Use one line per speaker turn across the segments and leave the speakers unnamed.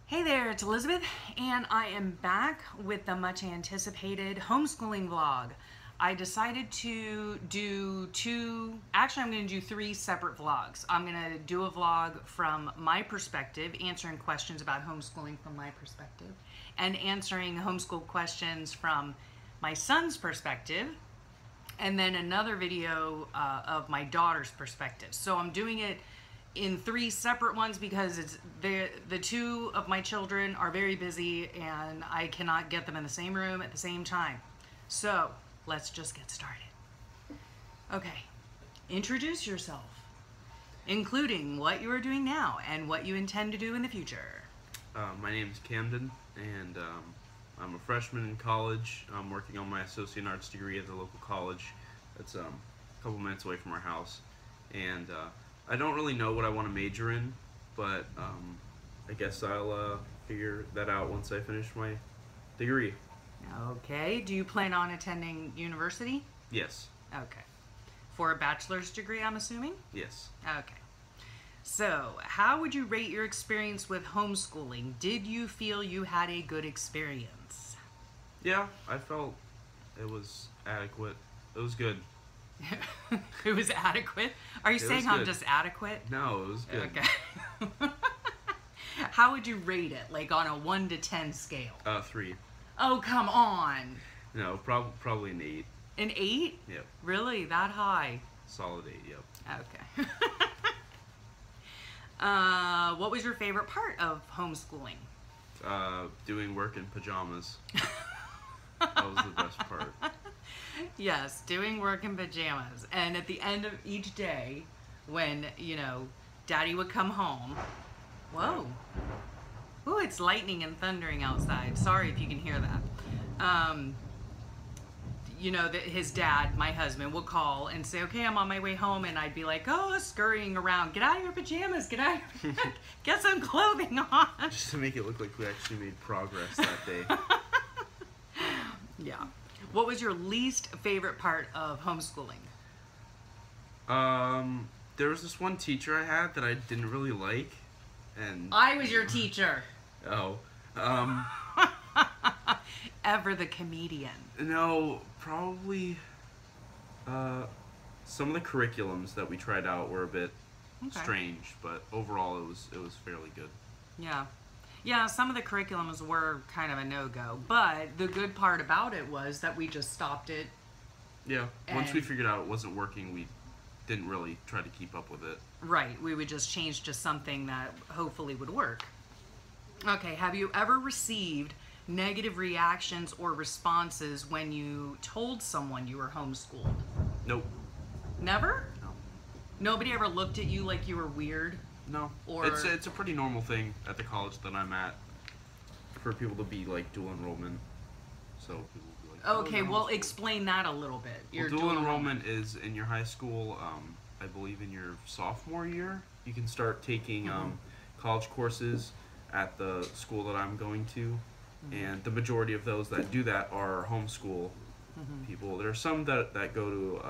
Hey there, it's Elizabeth, and I am back with the much anticipated homeschooling vlog. I decided to do I'm going to do 3 separate vlogs. I'm going to do a vlog from my perspective, answering questions about homeschooling from my perspective, and answering homeschool questions from my son's perspective, and then another video of my daughter's perspective. So I'm doing it in 3 separate ones because the 2 of my children are very busy and I cannot get them in the same room at the same time. So let's just get started. Okay, introduce yourself, including what you are doing now and what you intend to do in the future.
My name is Camden, and I'm a freshman in college. I'm working on my associate in arts degree at the local college that's a couple minutes away from our house. And I don't really know what I want to major in, but I guess I'll figure that out once I finish my degree.
Okay, do you plan on attending university?
Yes.
Okay. For a bachelor's degree, I'm assuming?
Yes.
Okay. So, how would you rate your experience with homeschooling? Did you feel you had a good experience?
Yeah, I felt it was adequate. It was good.
It was adequate? Are you saying I'm just adequate?
No, it was good.
Okay. How would you rate it? Like on a 1 to 10 scale?
3.
Oh, come on.
No, probably an 8.
An 8?
Yep.
Really? That high?
Solid 8, yep.
Okay. What was your favorite part of homeschooling?
Doing work in pajamas. That was the best part.
Yes, doing work in pajamas. And at the end of each day, when, you know, Daddy would come home. Whoa. Ooh, it's lightning and thundering outside. Sorry if you can hear that. You know, that his dad, my husband, would call and say, okay, I'm on my way home. And I'd be like, oh, scurrying around. Get out of your pajamas. Get out of your pajamas. Get some clothing on.
Just to make it look like we actually made progress that day.
Yeah. What was your least favorite part of homeschooling?
There was this one teacher I had that I didn't really like, and
I was your teacher.
Oh,
Ever the comedian.
no, probably some of the curriculums that we tried out were a bit strange, but overall it was fairly good.
Yeah. Yeah, some of the curriculums were kind of a no-go, but the good part about it was that we just stopped it.
Yeah, once we figured out it wasn't working, we didn't really try to keep up with it.
Right, we would just change to something that hopefully would work. Okay, have you ever received negative reactions or responses when you told someone you were homeschooled?
Nope.
Never?
No.
Nobody ever looked at you like you were weird?
No.
Or
it's a pretty normal thing at the college that I'm at for people to be like dual enrollment. So people will be like,
okay, well explain that a little bit.
Well, dual enrollment is in your high school, I believe in your sophomore year, you can start taking college courses at the school that I'm going to. And the majority of those that do that are homeschool people. There are some that go to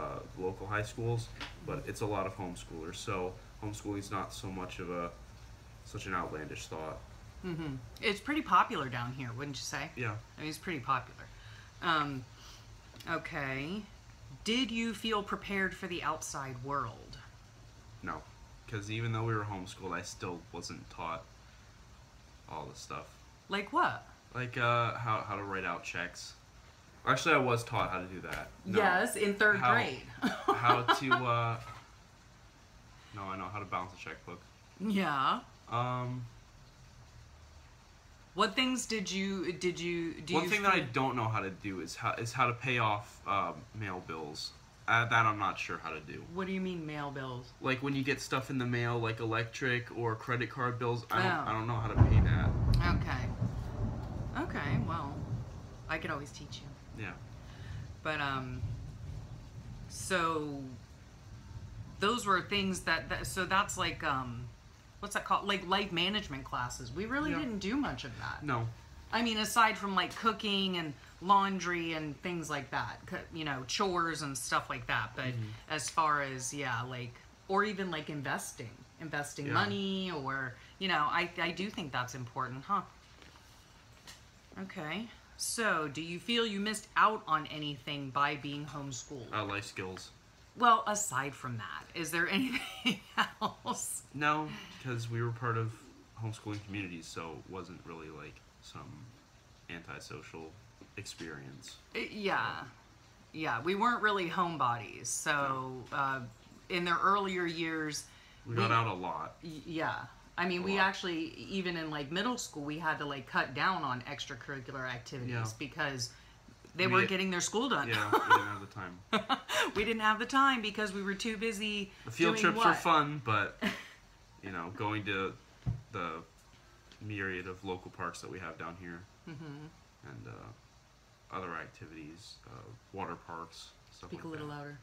local high schools, but it's a lot of homeschoolers. So homeschooling is not so much of such an outlandish thought.
It's pretty popular down here, wouldn't you say?
Yeah.
I mean, it's pretty popular. Okay. Did you feel prepared for the outside world?
No, because even though we were homeschooled, I still wasn't taught all the stuff.
Like what?
Like how to write out checks. Actually, I was taught how to do that. No.
Yes, in 3rd grade.
How to no, I know how to balance a checkbook.
Yeah. What things did you do?
One thing that I don't know how to do is how to pay off mail bills. That I'm not sure how to do.
What do you mean mail bills?
Like when you get stuff in the mail, like electric or credit card bills. I don't know how to pay that.
Okay. Okay. Well, I could always teach you.
Yeah.
But so those were things so that's like what's that called? Like life management classes. We really didn't do much of that.
No.
I mean, aside from like cooking and laundry and things like that, you know, chores and stuff like that. But as far as, yeah, like, or even like investing. investing
Yeah.
money, or, I do think that's important, huh? Okay. So, do you feel you missed out on anything by being homeschooled?
Life skills.
Well, aside from that, is there anything else?
No, because we were part of homeschooling communities, so it wasn't really like some antisocial experience.
Yeah. Yeah, we weren't really homebodies. So, in their earlier years,
We got out a lot.
yeah. I mean, we
lot.
actually, even in like middle school, we had to like cut down on extracurricular activities
Yeah.
because they weren't getting their school done.
Yeah, we didn't have the time.
We didn't have the time because we were too busy.
The field
doing
trips
what?
were fun, but going to the myriad of local parks that we have down here, and other activities, water parks, stuff
Speak
like
a little
that.
louder.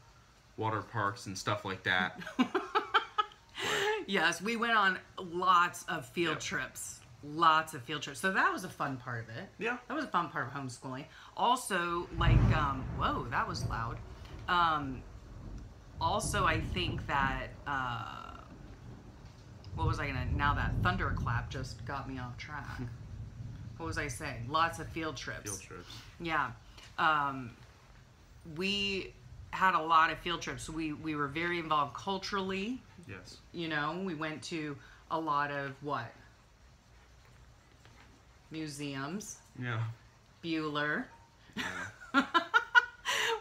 Water parks and stuff like that.
Yes, we went on lots of field
Yep.
trips. Lots of field trips. So that was a fun part of it.
Yeah.
That was a fun part of homeschooling. Also, like, whoa, that was loud. Also, I think that, now that thunderclap just got me off track. What was I saying? Lots of field trips.
Field trips.
Yeah. We had a lot of field trips. We were very involved culturally.
Yes.
We went to a lot of what? Museums.
Yeah.
Bueller.
Yeah.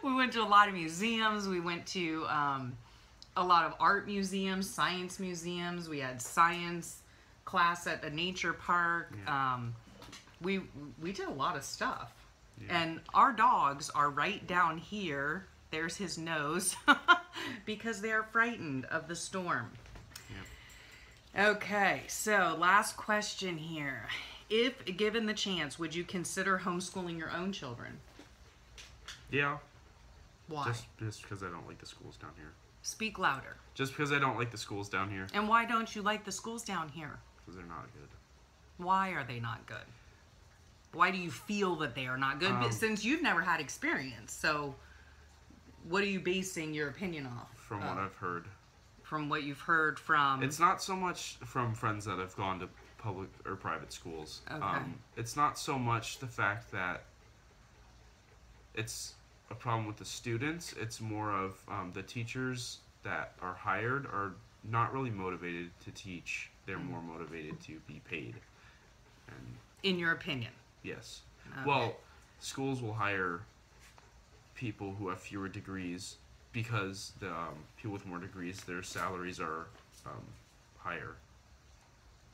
We went to a lot of museums. We went to a lot of art museums, science museums. We had science class at the nature park.
Yeah.
We did a lot of stuff.
Yeah.
And our dogs are right down here. There's his nose. Because they are frightened of the storm.
Yeah.
Okay, so last question here. If given the chance, would you consider homeschooling your own children?
Yeah.
Why?
Just because I don't like the schools down here.
Speak louder.
Just because I don't like the schools down here.
And why don't you like the schools down here?
Because they're not good.
Why are they not good? Why do you feel that they are not good? But since you've never had experience, so what are you basing your opinion off?
From what I've heard.
From what you've heard from...
It's not so much from friends that have gone to public or private schools.
Okay.
It's not so much the fact that it's a problem with the students. It's more of the teachers that are hired are not really motivated to teach. They're more motivated to be paid. And
In your opinion?
yes.
Okay.
Well, schools will hire people who have fewer degrees because the people with more degrees, their salaries are higher.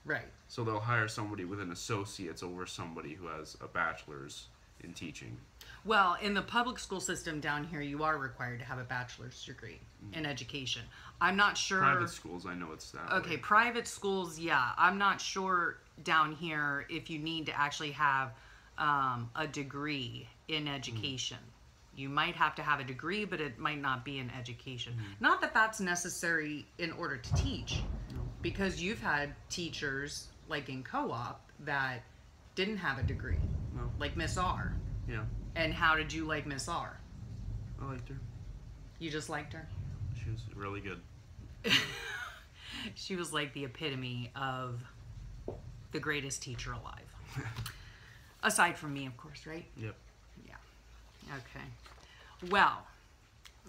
Right.
So they'll hire somebody with an associate's over somebody who has a bachelor's in teaching.
Well, in the public school system down here, you are required to have a bachelor's degree in education. I'm not sure...
Private schools, I know it's that
Okay,
way.
private schools, yeah. I'm not sure down here if you need to actually have a degree in education. You might have to have a degree, but it might not be in education. Not that that's necessary in order to teach, because you've had teachers, like in co-op, that didn't have a degree,
No.
like Miss R.
Yeah,
And how did you like Miss R?
I liked her.
You just liked her?
She was really good.
She was like the epitome of the greatest teacher alive. Aside from me, of course, right?
Yep.
Yeah. Okay. Well,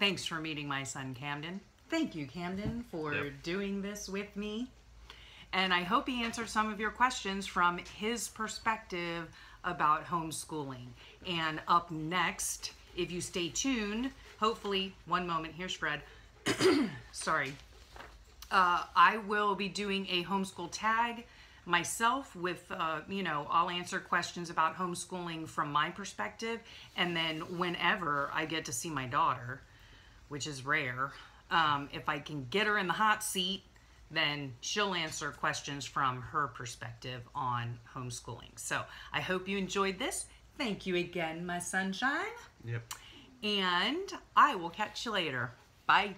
thanks for meeting my son, Camden. Thank you, Camden, for doing this with me. And I hope he answered some of your questions from his perspective about homeschooling. And up next, if you stay tuned, hopefully, one moment, here's Fred. Sorry. I will be doing a homeschool tag myself with, I'll answer questions about homeschooling from my perspective. And then whenever I get to see my daughter, which is rare, if I can get her in the hot seat, then she'll answer questions from her perspective on homeschooling. So I hope you enjoyed this. Thank you again, my sunshine.
Yep.
And I will catch you later. Bye.